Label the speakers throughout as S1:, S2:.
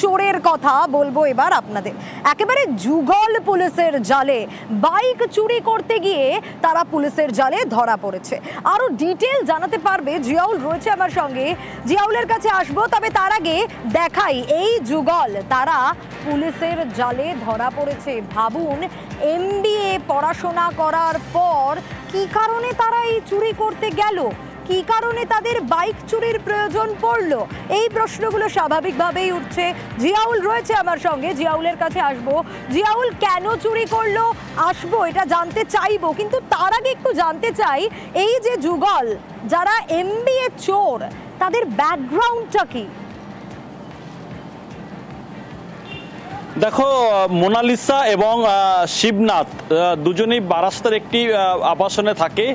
S1: চোরের কথা বলবো এবার আপনাদের। একেবারে যুগল পুলিশের জালে বাইক চুরি করতে গিয়ে তারা পুলিশের জালে ধরা পড়েছে। আরো ডিটেল জানাতে পারবে জিয়াউল রয়েছে আমার সঙ্গে, জিয়াউলের কাছে আসবো। তবে তার আগে দেখাই এই যুগল তারা পুলিশের জালে ধরা পড়েছে। ভাবুন, এমবিএ পড়াশোনা করার পর কি কারণে তারা এই চুরি করতে গেল, কি কারণে তাদের বাইক চুরির প্রয়োজন পড়লো, এই প্রশ্নগুলো স্বাভাবিকভাবেই উঠছে। জিয়াউল রয়েছে আমার সঙ্গে, জিয়াউলের কাছে আসবো। জিয়াউল, কেন চুরি করলো আসবো, এটা জানতে চাইবো, কিন্তু তার আগে একটু জানতে চাই এই যে যুগল যারা এমবিএ চোর তাদের ব্যাকগ্রাউন্ডটা কি?
S2: দেখো, মোনালিসা এবং শিবনাথ দুজনেই বারাস্তার একটি আবাসনে থাকে,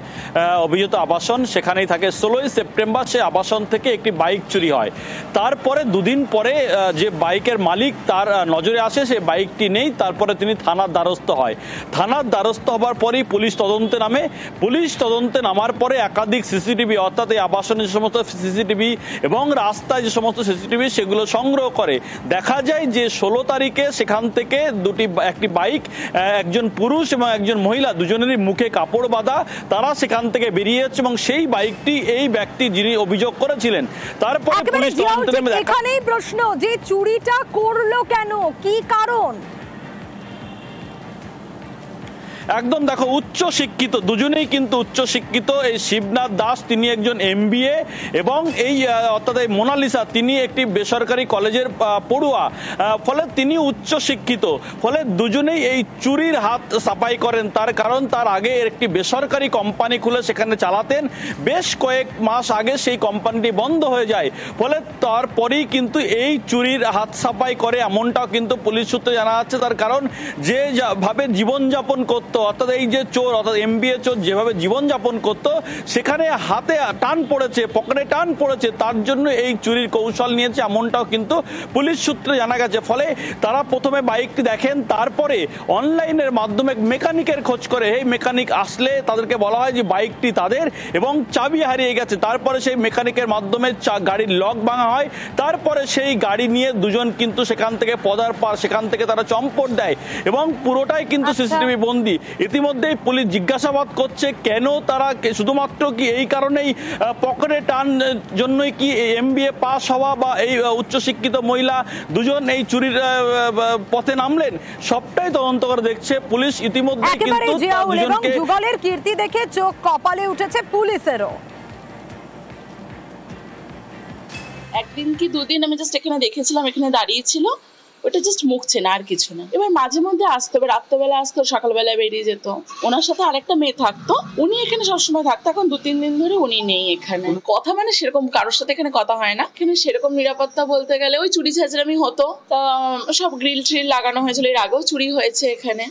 S2: অভিজাত আবাসন, সেখানেই থাকে। 16ই সেপ্টেম্বর সে আবাসন থেকে একটি বাইক চুরি হয়। তারপরে দুদিন পরে যে বাইকের মালিক তার নজরে আসে, সে বাইকটি নেই। তারপরে তিনি থানার দ্বারস্থ হয়। থানার দ্বারস্থ হবার পরেই পুলিশ তদন্তে নামে। পুলিশ তদন্তে নামার পরে একাধিক সিসিটিভি, অর্থাৎ এই আবাসনে যে সমস্ত সিসিটিভি এবং রাস্তায় যে সমস্ত সিসিটিভি, সেগুলো সংগ্রহ করে দেখা যায় যে 16 তারিখে সেখান থেকে একটি বাইক, একজন পুরুষ এবং একজন মহিলা দুজনেরই মুখে কাপড় বাঁধা, তারা সেখান থেকে বেরিয়ে যাচ্ছে এবং সেই বাইকটি এই ব্যক্তি যিনি অভিযোগ করেছিলেন। তারপরে পুলিশ তদন্তে নেমে
S1: এখানেই প্রশ্ন যে চুরিটা করলো কেন, কি কারণ?
S2: একদম দেখো, উচ্চ শিক্ষিত দুজনেই কিন্তু উচ্চ শিক্ষিত। এই শিবনাথ দাস তিনি একজন এমবিএ এবং এই অর্থাৎ এই মোনালিসা তিনি একটি বেসরকারি কলেজের পড়ুয়া, ফলে তিনি উচ্চ শিক্ষিত। ফলে দুজনেই এই চুরির হাত সাফাই করেন। তার কারণ তার আগে একটি বেসরকারি কোম্পানি খুলে সেখানে চালাতেন। বেশ কয়েক মাস আগে সেই কোম্পানিটি বন্ধ হয়ে যায়। ফলে তারপরেই কিন্তু এই চুরির হাত সাফাই করে, এমনটাও কিন্তু পুলিশ সূত্রে জানা যাচ্ছে। তার কারণ যে ভাবে জীবনযাপন করত, অর্থাৎ এই যে চোর, অর্থাৎ এমবিএ চোর যেভাবে জীবনযাপন করত, সেখানে হাতে টান পড়েছে, পকেটে টান পড়েছে, তার জন্য এই চুরির কৌশল নিয়েছে, এমনটাও কিন্তু পুলিশ সূত্রে জানা গেছে। ফলে তারা প্রথমে বাইকটি দেখেন, তারপরে অনলাইনের মাধ্যমে মেকানিকের খোঁজ করে। এই মেকানিক আসলে তাদেরকে বলা হয় যে বাইকটি তাদের এবং চাবি হারিয়ে গেছে। তারপরে সেই মেকানিকের মাধ্যমে গাড়ির লক ভাঙা হয়। তারপরে সেই গাড়ি নিয়ে দুজন কিন্তু সেখান থেকে পদার্পণ, সেখান থেকে তারা চম্পট দেয় এবং পুরোটাই কিন্তু সিসিটিভি বন্দি। ইতিমধ্যেই পুলিশ জিজ্ঞাসাবাদ করছে কেন তারা, শুধুমাত্র কি এই কারণেই পকেটে টান জন্যই কি এমবিএ পাস হওয়া বা এই উচ্চশিক্ষিত মহিলা দুজন এই চুরির পথে নামলেন, সবটাই তদন্ত করে দেখছে পুলিশ। ইতিমধ্যে কিন্তু
S1: যুগলের কীর্তি দেখে চোখ কপালে উঠেছে পুলিশেরও।
S3: একদিন কি দুদিন আমি জাস্ট এখানে দেখেছিলাম, এখানে দাঁড়িয়ে ছিল, ওটা জাস্ট মুখ চেনা আর কিছু না। এবার মাঝে মধ্যে আসতো, এবার রাত্রেবেলা আসতো, সকালবেলায় বেরিয়ে যেত। ওনার সাথে আরেকটা মেয়ে থাকতো, উনি এখানে সবসময় থাকতো। এখন 2-3 দিন ধরে উনি নেই এখানে। কথা মানে সেরকম কারোর সাথে এখানে কথা হয় না। এখানে সেরকম নিরাপত্তা বলতে গেলে ওই চুরি ছেঁচড়ামি হতো, তা সব গ্রিল ট্রিল লাগানো হয়েছিল। এর আগেও চুরি হয়েছে এখানে।